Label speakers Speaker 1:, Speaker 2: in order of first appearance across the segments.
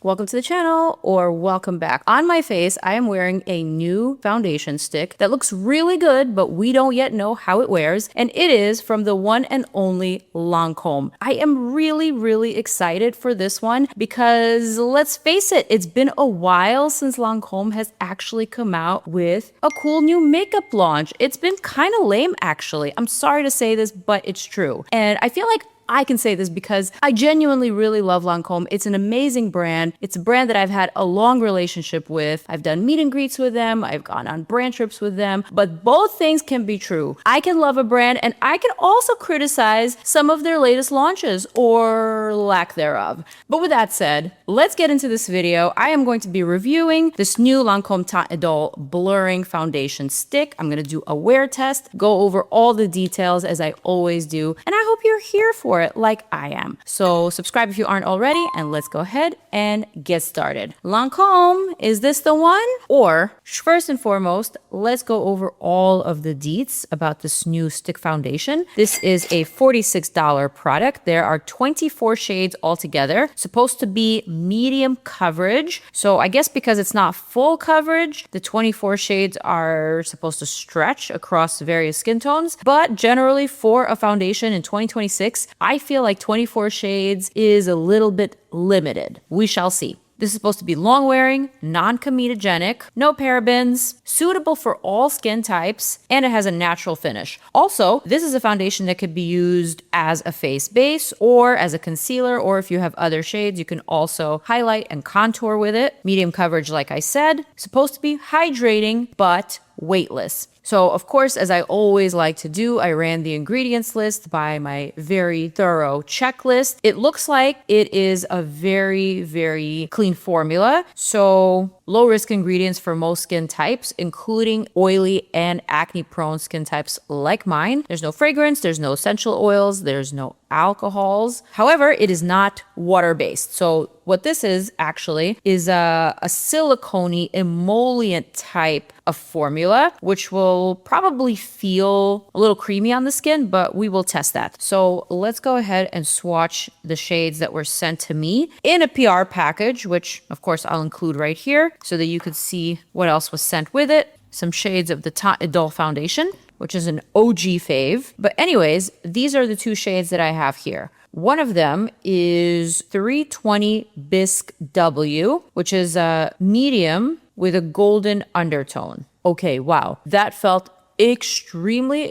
Speaker 1: welcome to the channel, or welcome back. On my face, I am wearing a new foundation stick that looks really good, but we don't yet know how it wears, and it is from the one and only Lancome. I am really excited for this one because let's face it, it's been a while since Lancome has actually come out with a cool new makeup launch. It's been kind of lame, actually. I'm sorry to say this, but it's true. And I feel like I can say this because I genuinely really love Lancome. It's an amazing brand. It's a brand that I've had a long relationship with. I've done meet and greets with them. I've gone on brand trips with them. But both things can be true. I can love a brand and I can also criticize some of their latest launches or lack thereof. But with that said, let's get into this video. I am going to be reviewing this new Lancome Teint Idole blurring foundation stick. I'm going to do a wear test, go over all the details as I always do. And I hope you're here for it like I am. So subscribe if you aren't already, and let's go ahead and get started. Lancome, is this the one? Or first and foremost, let's go over all of the deets about this new stick foundation. This is a $46 product. There are 24 shades altogether, supposed to be medium coverage. So I guess because it's not full coverage, the 24 shades are supposed to stretch across various skin tones. But generally for a foundation in 2026, I feel like 24 shades is a little bit limited. We shall see. This is supposed to be long wearing, non-comedogenic, no parabens, suitable for all skin types, and it has a natural finish. Also, this is a foundation that could be used as a face base or as a concealer, or if you have other shades, you can also highlight and contour with it. Medium coverage, like I said, supposed to be hydrating, but weightless. So of course, as I always like to do, I ran the ingredients list by my very thorough checklist. It looks like it is a very clean formula. So low risk ingredients for most skin types, including oily and acne prone skin types like mine. There's no fragrance, there's no essential oils, there's no alcohols. However, it is not water-based. So what this is actually is a silicone emollient type of formula, which will probably feel a little creamy on the skin, but we will test that. So let's go ahead and swatch the shades that were sent to me in a PR package, which of course I'll include right here so that you could see what else was sent with it. Some shades of the Teint Idole foundation, which is an OG fave. But anyways, these are the two shades that I have here. One of them is 320 Bisque W, which is a medium with a golden undertone. Okay, wow. That felt extremely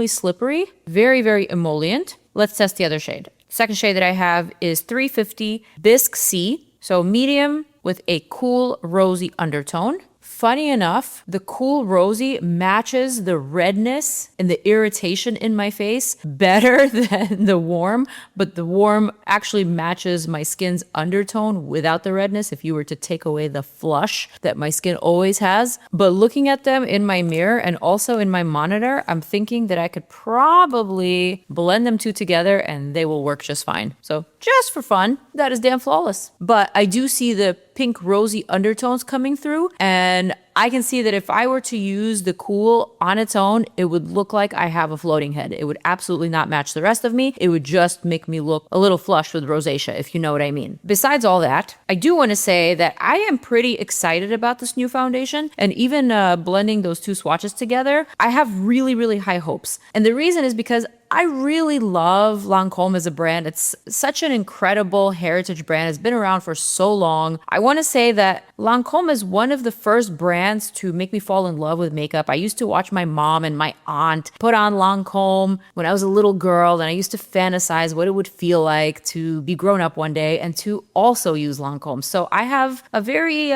Speaker 1: slippery. Very emollient. Let's test the other shade. Second shade that I have is 350 Bisque C. So medium with a cool rosy undertone. Funny enough, the cool rosy matches the redness and the irritation in my face better than the warm, but the warm actually matches my skin's undertone without the redness if you were to take away the flush that my skin always has. But looking at them in my mirror and also in my monitor, I'm thinking that I could probably blend them two together and they will work just fine. So just for fun, that is damn flawless. But I do see the pink rosy undertones coming through, and I can see that if I were to use the cool on its own, it would look like I have a floating head. It would absolutely not match the rest of me. It would just make me look a little flushed with rosacea, if you know what I mean. Besides all that, I do want to say that I am pretty excited about this new foundation, and even blending those two swatches together, I have really high hopes. And the reason is because I really love Lancome as a brand. It's such an incredible heritage brand. It's been around for so long. I want to say that Lancome is one of the first brands to make me fall in love with makeup. I used to watch my mom and my aunt put on Lancome when I was a little girl, and I used to fantasize what it would feel like to be grown up one day and to also use Lancome. So I have a very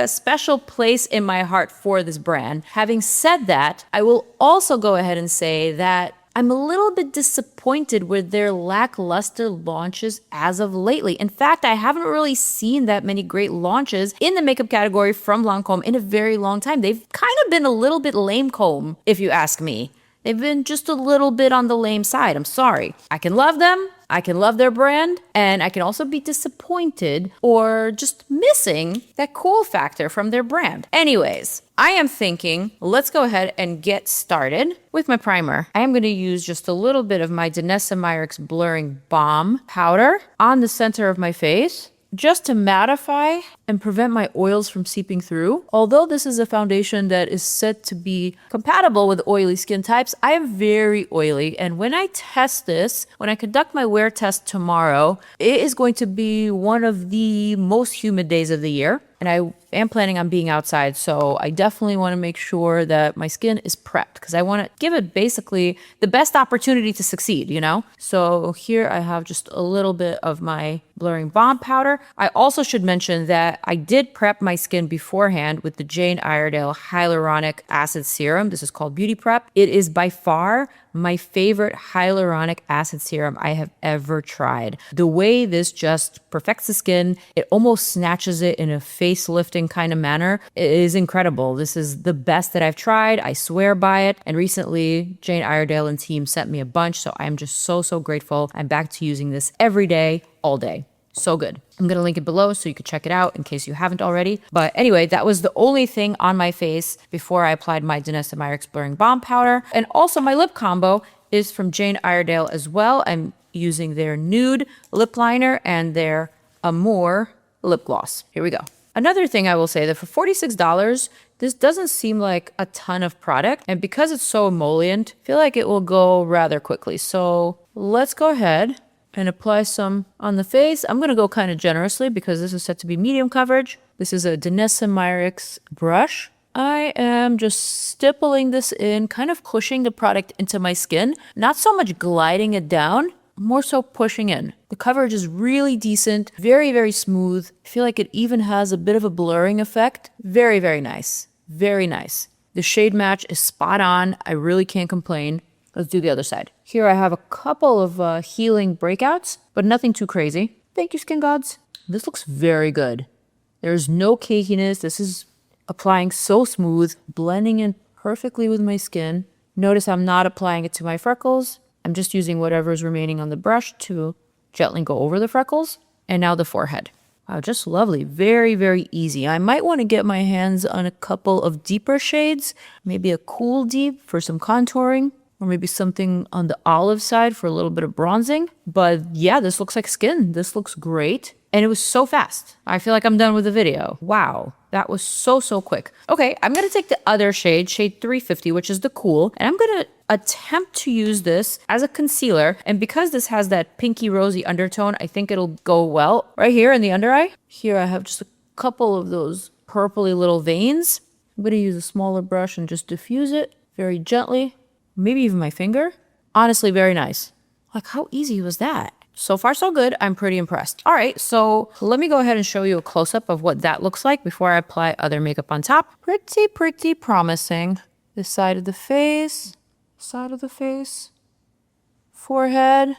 Speaker 1: special place in my heart for this brand. Having said that, I will also go ahead and say that I'm a little bit disappointed with their lackluster launches as of lately. In fact, I haven't really seen that many great launches in the makeup category from Lancome in a very long time. They've kind of been a little bit lamecome, if you ask me. They've been just a little bit on the lame side. I'm sorry. I can love them. I can love their brand, and I can also be disappointed or just missing that cool factor from their brand. Anyways, I am thinking, let's go ahead and get started with my primer. I am going to use just a little bit of my Danessa Myricks Blurring Balm powder on the center of my face. just to mattify and prevent my oils from seeping through. Although this is a foundation that is said to be compatible with oily skin types, I am very oily. And when I test this, when I conduct my wear test tomorrow, it is going to be one of the most humid days of the year. And I am planning on being outside, so I definitely want to make sure that my skin is prepped because I want to give it basically the best opportunity to succeed, you know? So here I have just a little bit of my blurring balm powder. I also should mention that I did prep my skin beforehand with the Jane Iredale Hyaluronic Acid Serum. This is called Beauty Prep. It is by far my favorite hyaluronic acid serum I have ever tried. The way this just perfects the skin, it almost snatches it in a facelifting kind of manner. It is incredible. This is the best that I've tried. I swear by it. And recently, Jane Iredale and team sent me a bunch, so I'm just so grateful. I'm back to using this every day, all day. So good. I'm going to link it below so you can check it out in case you haven't already. But anyway, that was the only thing on my face before I applied my DREAMY Blurring Balm Powder. And also my lip combo is from Jane Iredale as well. I'm using their Nude Lip Liner and their Amour Lip Gloss. Here we go. Another thing I will say that for $46, this doesn't seem like a ton of product. And because it's so emollient, I feel like it will go rather quickly. So let's go ahead and apply some on the face. I'm going to go kind of generously because this is set to be medium coverage. This is a DREAMY brush. I am just stippling this in, kind of pushing the product into my skin. Not so much gliding it down, more so pushing in. The coverage is really decent, very smooth. I feel like it even has a bit of a blurring effect. Very nice. Very nice. The shade match is spot on. I really can't complain. Let's do the other side. Here I have a couple of healing breakouts, but nothing too crazy. Thank you, skin gods. This looks very good. There's no cakiness. This is applying so smooth, blending in perfectly with my skin. Notice I'm not applying it to my freckles. I'm just using whatever is remaining on the brush to gently go over the freckles. And now the forehead. Wow, just lovely. Very easy. I might want to get my hands on a couple of deeper shades, maybe a cool deep for some contouring, or maybe something on the olive side for a little bit of bronzing. But yeah, this looks like skin. This looks great. And it was so fast. I feel like I'm done with the video. Wow, that was so quick. Okay, I'm going to take the other shade 350, which is the cool, and I'm going to attempt to use this as a concealer. And because this has that pinky rosy undertone, I think it'll go well. Right here in the under eye, here I have just a couple of those purpley little veins. I'm going to use a smaller brush and just diffuse it very gently. Maybe even my finger. Honestly, very nice. Like, how easy was that? So far, so good. I'm pretty impressed. All right, so let me go ahead and show you a close-up of what that looks like before I apply other makeup on top. Pretty promising. This side of the face, forehead.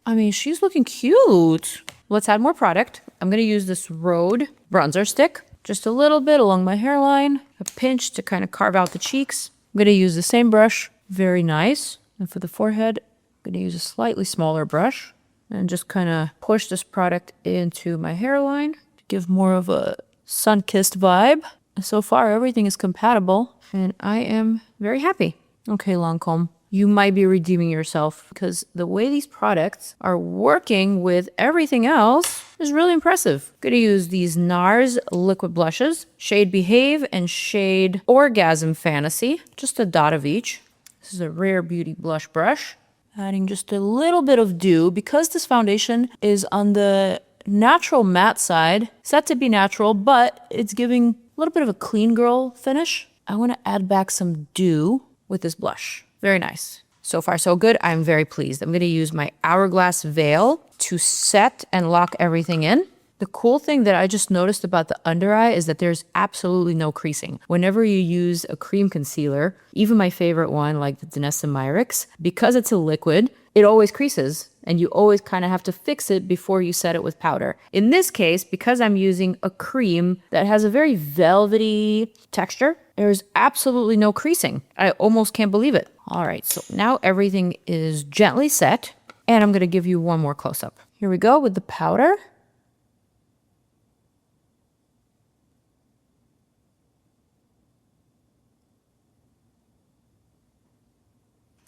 Speaker 1: I mean, she's looking cute. Let's add more product. I'm going to use this Rhode bronzer stick. Just a little bit along my hairline. A pinch to kind of carve out the cheeks. I'm going to use the same brush. Very nice. And for the forehead, I'm going to use a slightly smaller brush and just kind of push this product into my hairline to give more of a sun-kissed vibe. So far, everything is compatible and I am very happy. Okay, Lancome, you might be redeeming yourself because the way these products are working with everything else is really impressive. I'm gonna use these NARS liquid blushes, shade Behave and shade Orgasm Fantasy, just a dot of each. This is a Rare Beauty blush brush. Adding just a little bit of dew because this foundation is on the natural matte side, set to be natural, but it's giving a little bit of a clean girl finish. I want to add back some dew with this blush. Very nice. So far, so good. I'm very pleased. I'm going to use my Hourglass Veil to set and lock everything in. The cool thing that I just noticed about the under eye is that there's absolutely no creasing. Whenever you use a cream concealer, even my favorite one, like the DREAMY, because it's a liquid, it always creases and you always kind of have to fix it before you set it with powder. In this case, because I'm using a cream that has a very velvety texture, there's absolutely no creasing. I almost can't believe it. All right, so now everything is gently set and I'm gonna give you one more close-up. Here we go with the powder.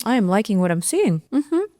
Speaker 1: I am liking what I'm seeing.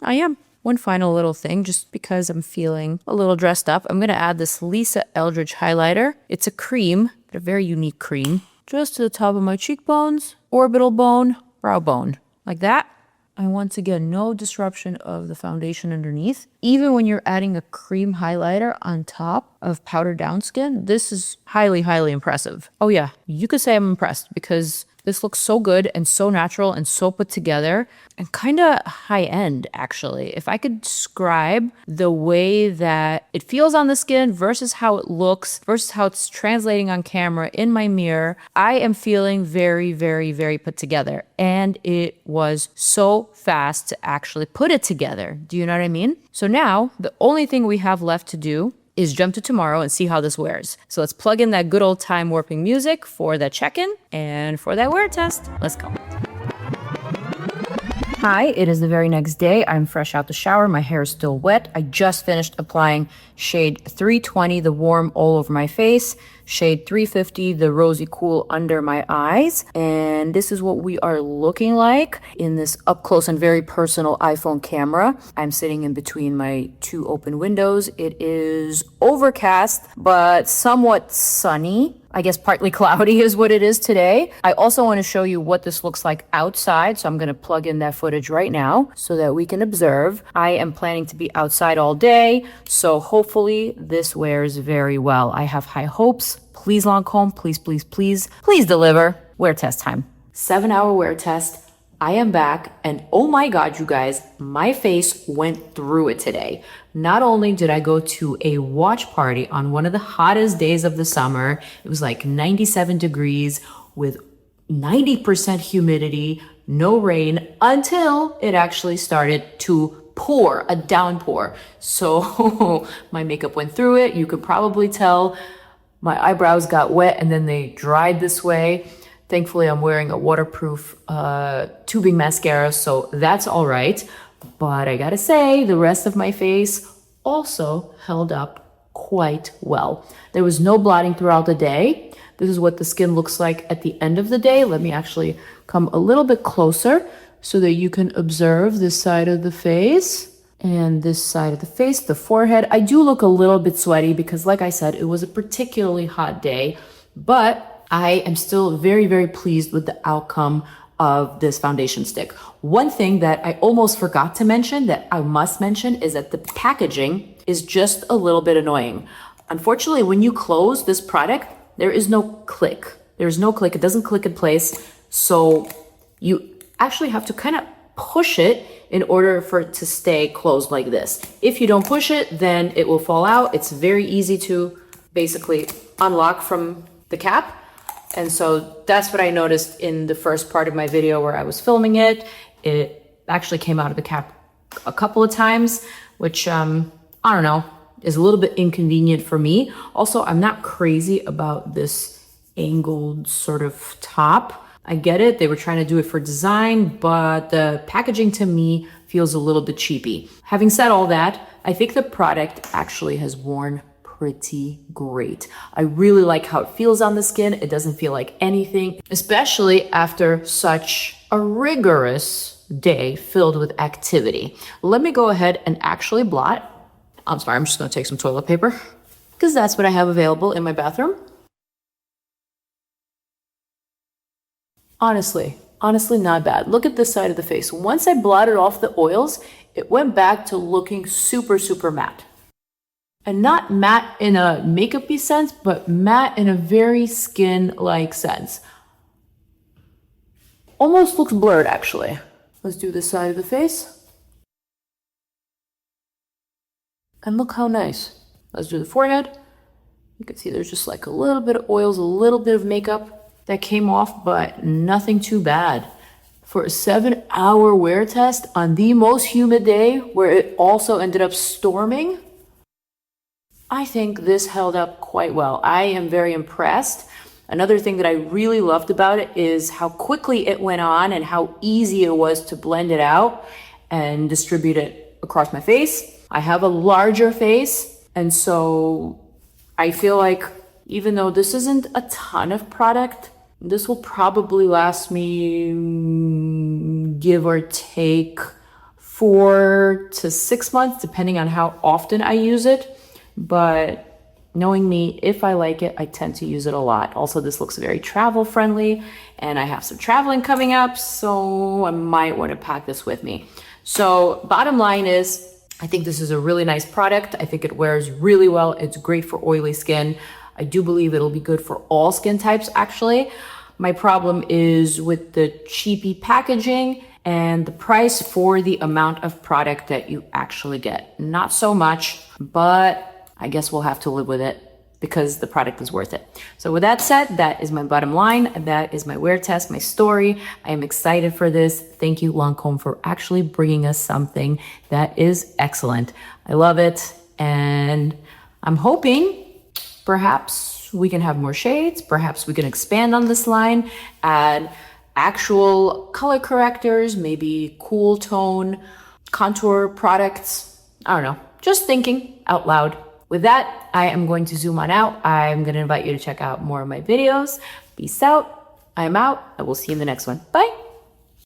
Speaker 1: I am. One final little thing, just because I'm feeling a little dressed up, I'm going to add this Lisa Eldridge highlighter. It's a cream, a very unique cream, just to the top of my cheekbones, orbital bone, brow bone, like that. And once again, no disruption of the foundation underneath. Even when you're adding a cream highlighter on top of powdered down skin, this is highly, highly impressive. Oh yeah, you could say I'm impressed because this looks so good and so natural and so put together and kind of high end, actually. If I could describe the way that it feels on the skin versus how it looks, versus how it's translating on camera in my mirror, I am feeling very, very, very put together. And it was so fast to actually put it together. Do you know what I mean? So now the only thing we have left to do is jump to tomorrow and see how this wears. So let's plug in that good old time warping music for the check-in and for that wear test. Let's go. Hi, it is the very next day. I'm fresh out the shower. My hair is still wet. I just finished applying shade 320, the warm all over my face, shade 350, the rosy cool under my eyes. And this is what we are looking like in this up close and very personal iPhone camera. I'm sitting in between my two open windows. It is overcast, but somewhat sunny. I guess partly cloudy is what it is today. I also want to show you what this looks like outside. So I'm going to plug in that footage right now so that we can observe. I am planning to be outside all day. So hopefully this wears very well. I have high hopes. Please, Lancôme, please, please, please, please deliver. Wear test time. 7-hour wear test. I am back, and oh my God, you guys, my face went through it today. Not only did I go to a watch party on one of the hottest days of the summer, it was like 97 degrees with 90% humidity, no rain, until it actually started to pour, a downpour. So my makeup went through it. You could probably tell my eyebrows got wet and then they dried this way. Thankfully, I'm wearing a waterproof tubing mascara, so that's all right. But I gotta say, the rest of my face also held up quite well. There was no blotting throughout the day. This is what the skin looks like at the end of the day. Let me actually come a little bit closer so that you can observe this side of the face and this side of the face, the forehead. I do look a little bit sweaty because, like I said, it was a particularly hot day, but I am still very, very pleased with the outcome of this foundation stick. One thing that I almost forgot to mention that I must mention is that the packaging is just a little bit annoying. Unfortunately, when you close this product, there is no click. There's no click. It doesn't click in place. So you actually have to kind of push it in order for it to stay closed like this. If you don't push it, then it will fall out. It's very easy to basically unlock from the cap. And so that's what I noticed in the first part of my video where I was filming it. It actually came out of the cap a couple of times, which, I don't know, is a little bit inconvenient for me. Also, I'm not crazy about this angled sort of top. I get it. They were trying to do it for design, but the packaging to me feels a little bit cheapy. Having said all that, I think the product actually has worn pretty great. I really like how it feels on the skin. It doesn't feel like anything, especially after such a rigorous day filled with activity. Let me go ahead and actually blot. I'm sorry, I'm just gonna take some toilet paper because that's what I have available in my bathroom. Honestly not bad. Look at this side of the face. Once I blotted off the oils, it went back to looking super, super matte. And not matte in a makeup-y sense, but matte in a very skin-like sense. Almost looks blurred, actually. Let's do this side of the face. And look how nice. Let's do the forehead. You can see there's just like a little bit of oils, a little bit of makeup that came off, but nothing too bad. For a 7-hour wear test on the most humid day, where it also ended up storming, I think this held up quite well. I am very impressed. Another thing that I really loved about it is how quickly it went on and how easy it was to blend it out and distribute it across my face. I have a larger face, and so I feel like even though this isn't a ton of product, this will probably last me, give or take, 4 to 6 months, depending on how often I use it. But knowing me, if I like it, I tend to use it a lot. Also, this looks very travel friendly, and I have some traveling coming up, so I might want to pack this with me. So bottom line is, I think this is a really nice product. I think it wears really well. It's great for oily skin. I do believe it'll be good for all skin types, actually. My problem is with the cheapy packaging and the price for the amount of product that you actually get. Not so much, but I guess we'll have to live with it because the product is worth it. So with that said, that is my bottom line. That is my wear test, my story. I am excited for this. Thank you, Lancome, for actually bringing us something that is excellent. I love it. And I'm hoping perhaps we can have more shades. Perhaps we can expand on this line, add actual color correctors, maybe cool tone, contour products. I don't know, just thinking out loud. With that, I am going to zoom on out. I'm going to invite you to check out more of my videos. Peace out. I'm out. I will see you in the next one. Bye.